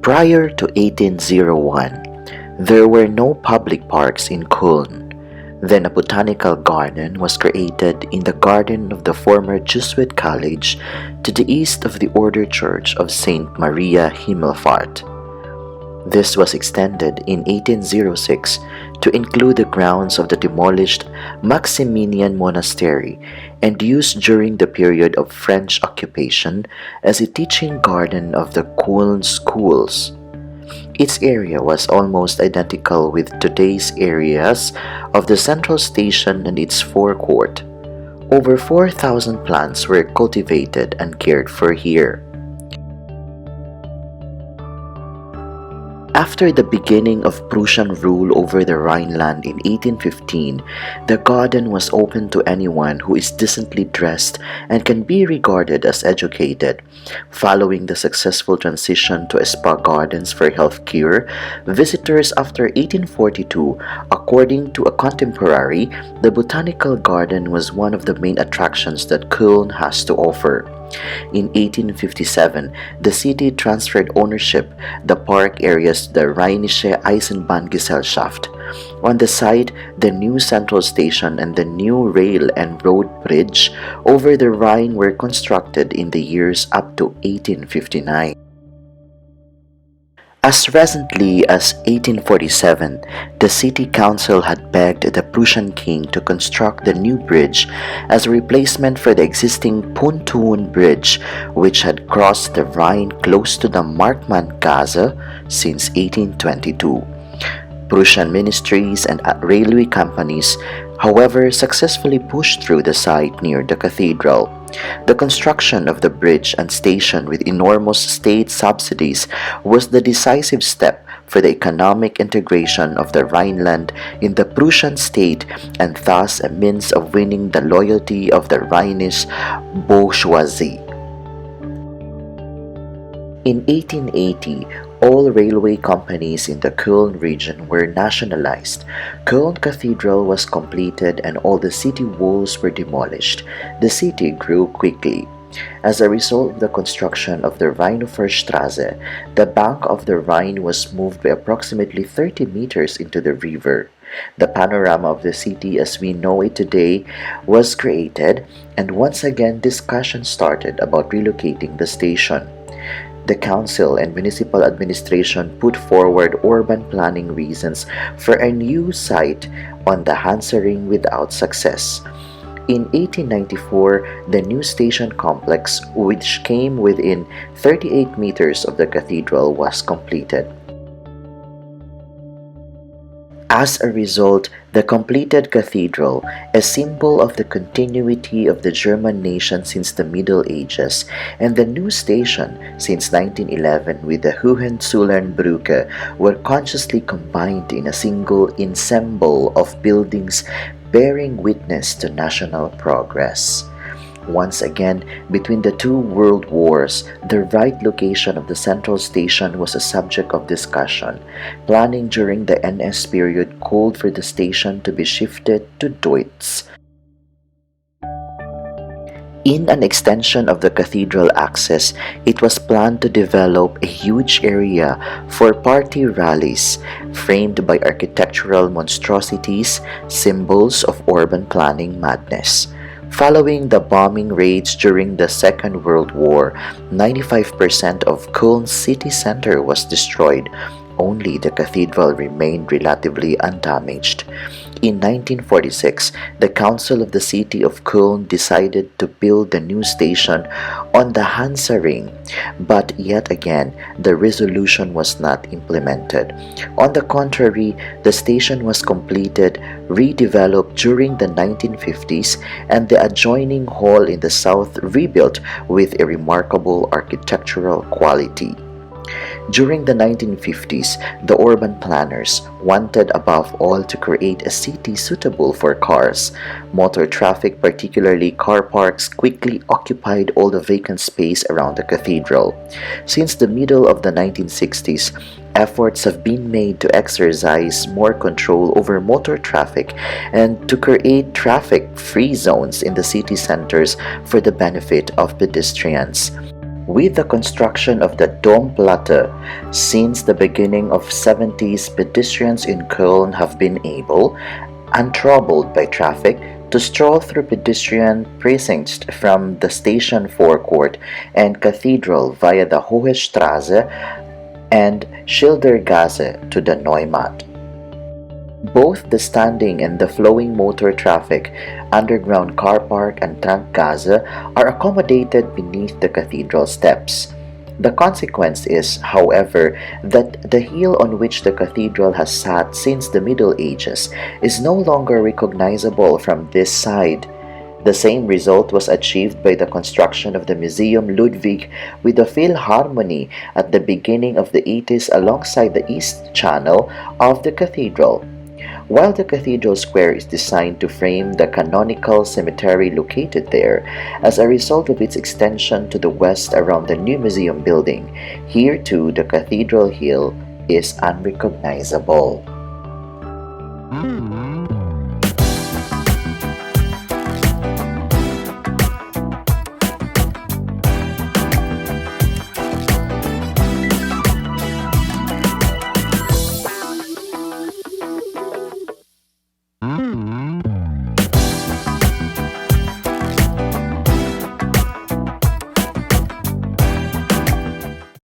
Prior to 1801, there were no public parks in Köln. Then a botanical garden was created in the garden of the former Jesuit college to the east of the Order Church of Saint Maria Himmelfahrt. This was extended in 1806 to include the grounds of the demolished Maximinian Monastery and used during the period of French occupation as a teaching garden of the Köln schools. Its area was almost identical with today's areas of the central station and its forecourt. Over 4,000 plants were cultivated and cared for here. After the beginning of Prussian rule over the Rhineland in 1815, the garden was open to anyone who is decently dressed and can be regarded as educated. Following the successful transition to spa gardens for health care, visitors after 1842, according to a contemporary, the botanical garden was one of the main attractions that Köln has to offer. In 1857, the city transferred ownership the park areas to the Rheinische Eisenbahngesellschaft. On the site, the new central station and the new rail and road bridge over the Rhine were constructed in the years up to 1859. As recently as 1847, the city council had begged the Prussian king to construct the new bridge as a replacement for the existing pontoon bridge, which had crossed the Rhine close to the Marktmanngasse since 1822. Prussian ministries and railway companies, however, successfully pushed through the site near the cathedral. The construction of the bridge and station with enormous state subsidies was the decisive step for the economic integration of the Rhineland in the Prussian state and thus a means of winning the loyalty of the Rhenish bourgeoisie. In 1880, all railway companies in the Köln region were nationalized. Köln Cathedral was completed and all the city walls were demolished. The city grew quickly. As a result of the construction of the Rheinuferstraße, the bank of the Rhine was moved by approximately 30 meters into the river. The panorama of the city as we know it today was created, and once again discussion started about relocating the station. The council and municipal administration put forward urban planning reasons for a new site on the Hansaring without success. In 1894, the new station complex, which came within 38 meters of the cathedral, was completed. As a result, the completed cathedral, a symbol of the continuity of the German nation since the Middle Ages, and the new station since 1911 with the Hohenzollernbrücke were consciously combined in a single ensemble of buildings bearing witness to national progress. Once again, between the two world wars, the right location of the central station was a subject of discussion. Planning during the NS period called for the station to be shifted to Deutz. In an extension of the cathedral access, it was planned to develop a huge area for party rallies, framed by architectural monstrosities, symbols of urban planning madness. Following the bombing raids during the Second World War, 95% of Köln's city center was destroyed. Only the cathedral remained relatively undamaged. In 1946, the Council of the City of Köln decided to build the new station on the Hansaring, but yet again, the resolution was not implemented. On the contrary, the station was completed, redeveloped during the 1950s, and the adjoining hall in the south rebuilt with a remarkable architectural quality. During the 1950s, the urban planners wanted above all to create a city suitable for cars. Motor traffic, particularly car parks, quickly occupied all the vacant space around the cathedral. Since the middle of the 1960s, efforts have been made to exercise more control over motor traffic and to create traffic-free zones in the city centers for the benefit of pedestrians. With the construction of the Domplatte, since the beginning of 70s, pedestrians in Köln have been able, untroubled by traffic, to stroll through pedestrian precincts from the station forecourt and cathedral via the Hohe Straße and Schildergasse to the Neumarkt. Both the standing and the flowing motor traffic, underground car park and Trankgasse are accommodated beneath the cathedral steps. The consequence is, however, that the hill on which the cathedral has sat since the Middle Ages is no longer recognizable from this side. The same result was achieved by the construction of the Museum Ludwig with the Philharmonie at the beginning of the 80s alongside the east channel of the cathedral. While the cathedral square is designed to frame the canonical cemetery located there, as a result of its extension to the west around the new museum building, here too the cathedral hill is unrecognizable.